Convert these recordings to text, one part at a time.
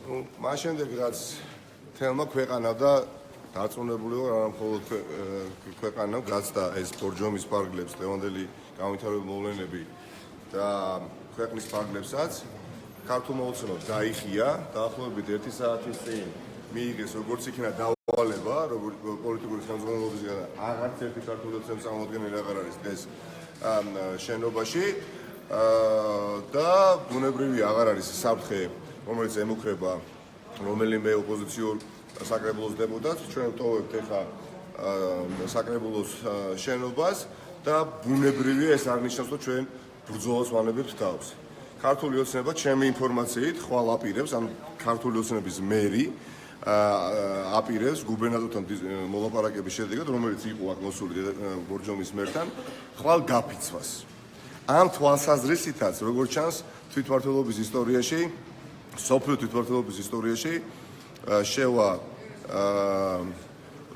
მას შემდეგ რაც თელმა ქვეყანა და დაწუნებული ვარ არა მხოლოდ ქვეყანა გაცდა ეს ბორჯომის ფარგლებს დღევანდელი განვითარებულ მოვლენები და ქვეყნის ფარგლებსაც ქართულმა ოცნებამ დაიხია დაახლოებით 1 საათის წინ მიიღეს როგორც იქნა დავალება როგორც პოლიტიკური ხელმძღვანელობისგან აღარც ერთი ქართული ოცნების წარმომადგენელი აღარ არის დღეს შენობაში და ბუნებრივი აღარ არის საფრთხე რომელიც ემუქრება რომელიმე ოპოზიციურ საკრებულოს დეპუტატს ჩვენ ვტოვებთ ახლა საკრებულოს შენობას და ბუნებრივია ეს არ ნიშნავს რომ ჩვენ ბრძოლას ვანებებთ თავს. ქართული ოცნება ჩემი ინფორმაციით ხვალ აპირებს ან ქართული ოცნების მერი აპირებს გუბერნატორთან მოლაპარაკების შედეგად რომელიც იყო აქ მოსული ბორჯომის მერთან ხვალ გაფიცვას. ამ თვალსაზრისითაც როგორც ჩანს თვითმმართველობის ისტორიაში სოფლიო თვითმმართველობის ისტორიაში შევა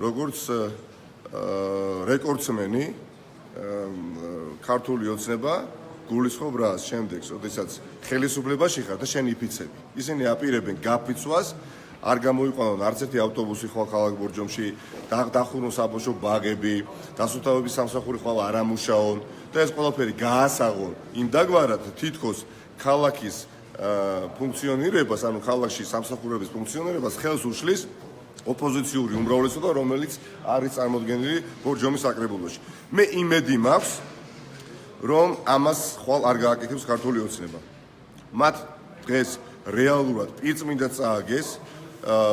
როგორც რეკორდსმენი ქართული ოცნება გულისხმობ რას შემდეგს, როდესაც ხელისუფლებაში ხარ და შენ იფიცები. ისინი აპირებენ გაფიცვას, არ გამოიყვანონ არც ერთი ავტობუსი ხვალ ქალაქ ბორჯომში, დახურონ საბავშვო ბაღები, დასუფთავების სამსახური ხვალ არ ამუშაონ და ეს ყველაფერი გაასაღონ იმ დაგვარად თითქოს ქალაქის ფუნქციონირებას, ანუ ქალაქში სამსახურების ფუნქციონირებას ხელს უშლის ოპოზიციური უმრავლესობა, რომელიც არის წარმოდგენილი ბორჯომის საკრებულოში. მე იმედი მაქვს, რომ ამას ხვალ არ გააკეთებს ქართული ოცნება. მათ დღეს რეალურად პირწმინდა წააგეს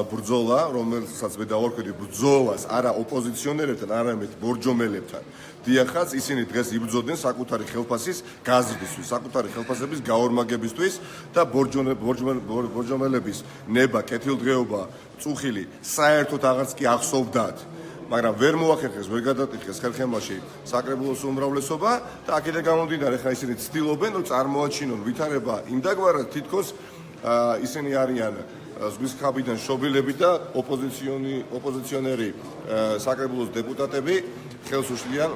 ბრძოლა, რომელსაც მე დავარქვი ბრძოლას არა ოპოზიციონერებთან, არამედ ბორჯომელებთან. დიახაც, ისინი დღეს იბრძოდნენ საკუთარი ხელფასის გაზრდისთვის, საკუთარი ხელფასების გაორმაგებისთვის და ბორჯომელების ნება, კეთილდღეობა, წუხილი საერთოდ აღარც კი ახსოვდათ. მაგრამ ვერ მოახერხეს, ვერ გადატეხეს ხერხემლაში საკრებულოს უმრავლესობა და აქედან გამომდინარე ხა ისინი ცდილობენ, რომ წარმოაჩინონ ვითარება იმ დაგვარად თითქოს ისინი არიან ზღვის ხაბიდან შობილები და ოპოზიციონერი საკრებულოს დეპუტატები ხელს უშლიან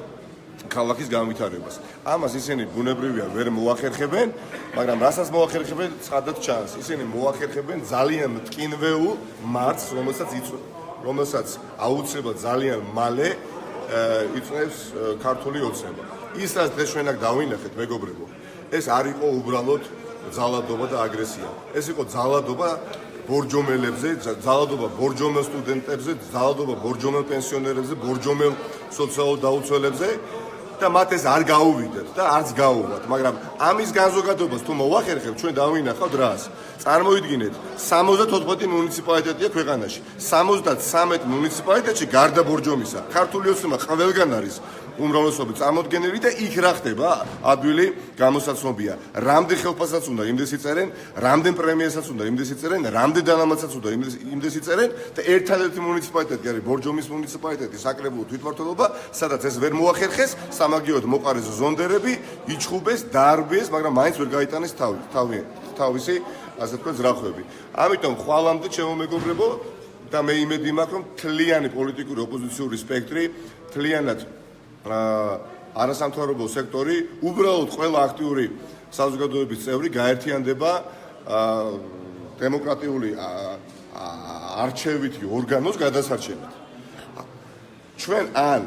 ქალაქის განვითარებას. ამას ისინი ბუნებრივია ვერ მოახერხებენ, მაგრამ რასაც მოახერხებენ, ცხადად ჩანს. ისინი მოახერხებენ ძალიან მტკინვეულ მარცხს, რომელსაც აუცილებლად ძალიან მალე იწვევს ქართული ოცნება. ის რაც დღეს ჩვენ აქ დავინახეთ, მეგობრებო, ეს არ იყო უბრალოდ ძალადობა და აგრესია. ეს იყო ძალადობა ბორჯომელებზე, ძალადობა ბორჯომელ სტუდენტებზე, ძალადობა ბორჯომელ პენსიონერებზე, ბორჯომელ სოციალურ დაუცველებზე და მათ ეს არ გაუვიდეთ და არც გაუვათ, მაგრამ ამის განზოგადებას თუ მოახერხებთ, ჩვენ დავინახავთ რას. წარმოიდგინეთ, 74 მუნიციპალიტეტია ქვეყანაში. 73 მუნიციპალიტეტში გარდა ბორჯომისა, ქართული ოცნება ყველგან არის უმრავლესობით წარმოდგენილი და იქ რა ხდება? ადვილი გამოსაცნობია. რამდენ ხელფასსაც უნდა იმდეს იწერენ, რამდენ პრემიასაც უნდა იმდეს იწერენ, რამდენ დანამატსაც უნდა იმდეს იწერენ და ერთადერთი მუნიციპალიტეტი არის ბორჯომის მუნიციპალიტეტი, საკრებულო თვითმმართველობა, სადაც ეს ვერ მოახერხეს, სამაგიეროდ მოყარეს ზონდერები, იჩხუბეს, დაარბიეს, მაგრამ მაინც ვერ გაიტანეს თავისი, ასე ვთქვათ, ზრახვები. ამიტომ ხვალამდე ჩემო მეგობრებო და მე იმედი მაქვს, რომ მთლიანი პოლიტიკური ოპოზიციური სპექტრი, მთლიანად არასამთავრობო სექტორი, უბრალოდ ყველა აქტიური საზოგადოების წევრი გაერთიანდება დემოკრატიული არჩევითი ორგანოს გადასარჩენად. ჩვენ ან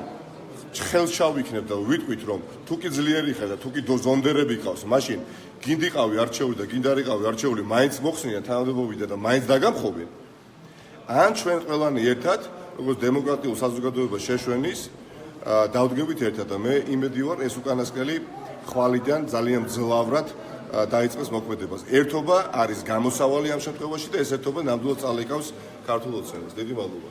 ხელს ჩავიქნებ და ვიტყვით, რომ თუ კი ძლიერი ხარ და თუ კი ზონდერები ყავს, მაშინ გინდიყავი არჩეული და გინდარიყავი არჩეული, მაინც მოხსნიან თანამდებობიდან და მაინც დაგამხობენ. ან ჩვენ ყველანი ერთად, როგორც დემოკრატიულ საზოგადოებას შეშვენის დავდგებით ერთად და მე იმედი ვარ ეს უკანასკნელი ხვალიდან ძალიან ძლავრად დაიწყეს მოქმედებას. ერთობა არის გამოსავალი ამ შემთხვევაში და ეს ერთობა ნამდვილად წაალეკავს ქართულ ოცნებას. დიდი მადლობა.